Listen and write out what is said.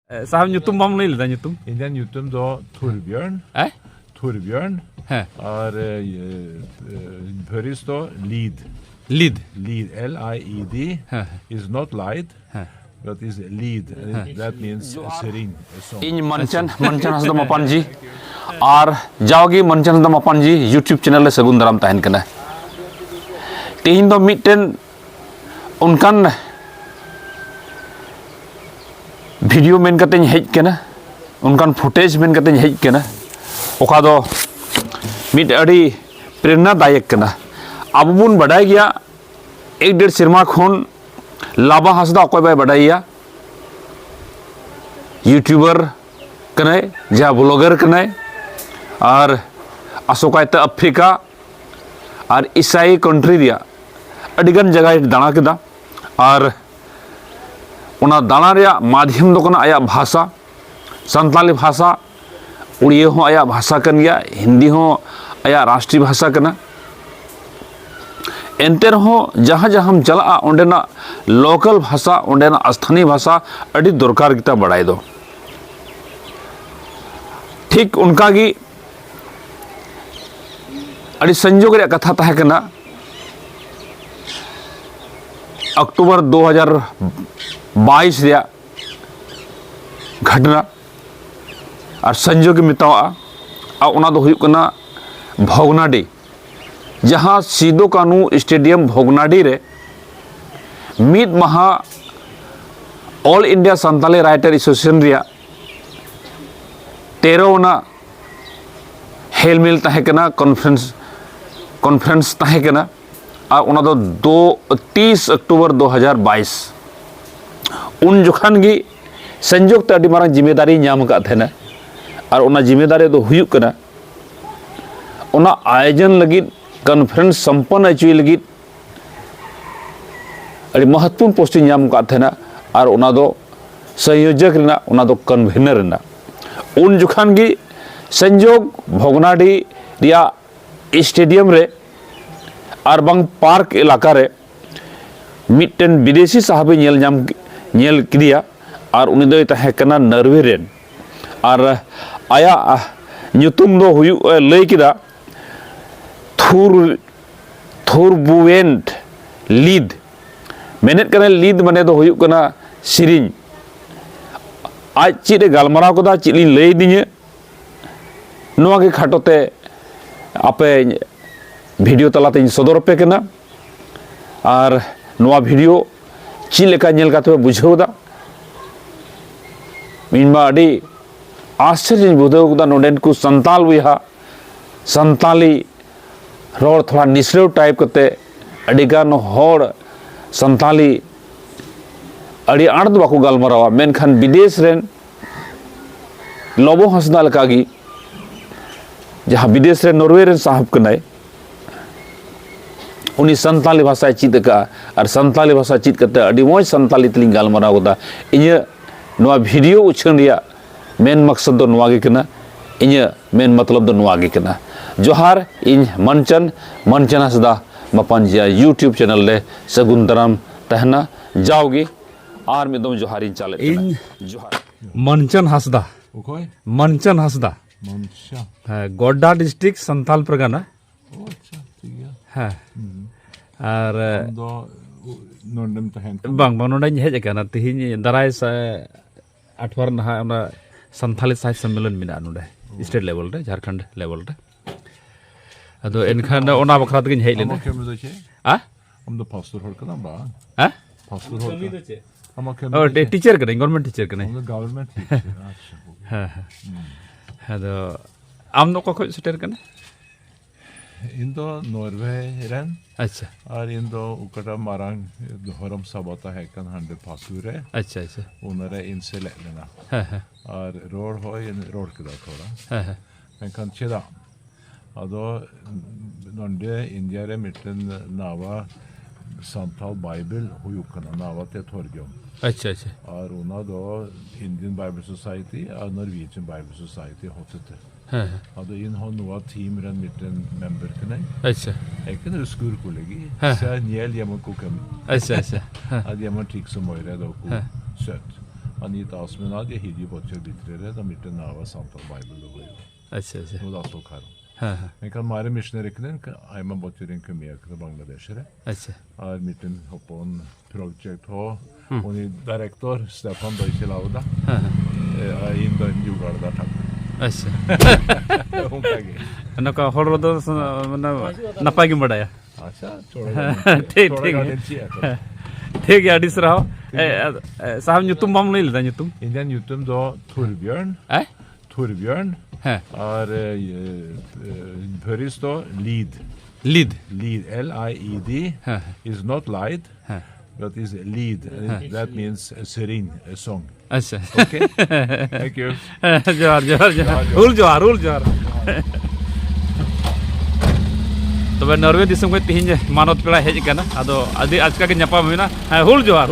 साहब ᱧᱩᱛᱩᱢ ᱵᱟᱢ ᱞᱟᱹᱭ ᱞᱮᱫᱟ ᱧᱩᱛᱩम? ᱤᱧᱟᱹᱜ ᱧᱩᱛᱩᱢ ᱫᱚ ᱛᱷᱩᱨᱵjörn ᱛᱷᱩᱨᱵjörn ᱟᱨ ᱵᱷᱟᱹᱨᱤᱥ ᱫᱚ ᱞᱤᱫ LIED is not lied but is lead that means sering इन मनचन हसदा मपानजी और जाओगी मनचन हसदा मपानजी यूट्यूब चैनल ले सगुन दाराम तहन कना तेहिन दो मिटन उनकान वीडियो मेन कते हेज कना उनकान फुटेज मेन कते हेज कना ओका दो मिट अड़ी प्रेरणादायक कना अब बुन बडाय गया एक डेढ़ सिरमा खन लाभा हसदा अकय बाय बडाइया यूट्यूबर कनाय जा ब्लॉगर कनाय और आसोकायते अफ्रीका और ईसाई कंट्री दिया अडिगन जगह दाना केदा और उना दाना रिया माध्यम दो कना आया भाषा संताली भाषा उड़िया हो आया भाषा कन गया हिंदी हो आया राष्ट्रीय भाषा कना एंते रहो जहाँ जहाँ हम चला ओंडेना लोकल भाषा ओंडेना स्थानीय भाषा अड़ी दरकार गिता बड़ाई दो ठीक उनका की अड़ी संजोग रे कथा तहे कना अक्टूबर 2022 रिया घटना और संजोग मितावा आ उना दो हुयुक कना भोगनाडी जहाँ सिदो कानू स्टेडियम भोगनाडी रे मिद महा all India Santali writer association रिया 13 हेलमेल तहे कना कॉन्फ्रेंस तहे कना और उना दो 30 अक्टूबर 2022 उन जोखान गी संजोग ते अडी मारंग जिम्मेदारी नाम का थेना और उना जिम्मेदारी दो हुयुक कना उना आयोजन लगी कॉन्फ्रेंस संपन्न अचुई लगी अड़ी महत्वपूर्ण पोस्टिंग नाम का थेना और उना दो संयोजक रेना उना दो कन्वीनर रेना उन जुखान गी संजोग भोगनाडी रिया स्टेडियम रे और बांग पार्क इलाका रे मिटन विदेशी साहब नेल किदिया और उनी दो तहे कना नरवे रेन और आया ᱧᱩᱛᱩᱢ दो हुयु लई किदा थुरबुवेंट लीद मेनेट कना लीद माने दो हुयु कना सिरिंग आज चीज गालमाराव कदा चीज लई दिने नोआ के खाटोते आपे वीडियो तलाते सदर पे कना और नोआ वीडियो चीज लेका नेल काते बुझावदा मिनमा अडी आश्चर्य बुझावदा नोडेन को संताल बुहा संताली रोड थोड़ा निसरेव टाइप करते अडिगान होड़ संताली अड़ी आड़ दो बाको गालमारावा मेनखान विदेश रेन लोबो हंसदा लकागी जहाँ विदेश रे नॉर्वे रेन साहब कनाय उनी संताली भाषा चीत का और संताली भाषा चीत करते अड़ी मोज संताली तलिंग गालमाराव गोदा इnye नोआ वीडियो उछन रिया मेन मकसद दो नोआ गे कना इnye मेन मतलब दो नोआ गे कना जोहार इन मनचन हसदा मपानजिया यूट्यूब चैनल ले सगुन दाराम तहना जाओगी और मिदम जोहारी चाले इन जोहार मनचन हसदा ओके मनचन हसदा मनचा गोड्डा डिस्ट्रिक्ट संताल परगना अच्छा ठीक है हाँ और दो नोंडम तहन बांग नोंडे हेज कना तिहिन दाराय से आठवार नहा ओना संथाली साहित्य सम्मेलन मिना नोंडे स्टेट लेवल रे झारखंड लेवल रे अदो एनखान ओना बखरा तगिन हेज लेना आ हम दो पास्टर होर कना बा आ पास्टर होर हम ओ टीचर कने गवर्नमेंट टीचर कने हम गवर्नमेंट टीचर अच्छा हाँ अदो आम नो को सेटर कने इन दो नॉर्वे रेन अच्छा और इन दो उकटा मारंग धर्म सभाता है कन 100 पासुरे अच्छा अच्छा उनरे इनसे लेना और रोड हो इन रोड के थोड़ा मैं कन चेदा अदो नंदे इंडिया रे मिटन नावा संताल बाइबल हुयुकना नावा ते थोरगम अच्छा अच्छा और उना दो इंडियन बाइबल सोसाइटी और नॉर्वेजियन बाइबल सोसाइटी होते थे अदो इन हो नुआ थीम रन मिटन मेंबर कने अच्छा एक ने स्कूल को लगी सा नियल यम को कम अच्छा अच्छा ad यम ठीक से मोइरे दो को set Anita Asmenag er hidi botcher bitrere, da mitt nava samtal Bible og Bible. अच्छा अच्छा Nå da så karo. हाँ हाँ Men kan mare missionæriknen, Aima botcher en kumia til Bangladeshere. अच्छा Er mitten hoppon project ho, og ni direktor Stefan Deutschelauda. हाँ हाँ Er inn den jugar der takk. अच्छा Hun kage. नका हर road मना नपागी बड़ाया अच्छा, ठीक ठीक ठीक है अडिस रहो साहब ᱧᱩᱛᱩᱢ बाम नहीं लेता ᱧᱩᱛᱩम Indian YouTube da Torbjørn. है Torbjørn हैं er Pøris da Lead. Lead Lead, L-I-E-D, हाँ is not lied, हाँ but is lead. That means a sering, a song. अच्छा Okay? Thank you. जोहार जोहार जोहार हुल जोहार तबे नॉर्वे दिसम को तिहिन मानवत पेड़ा हेज कना अदो आदि आजका के ᱧᱟᱯᱟᱢ हुइना हुल जोहार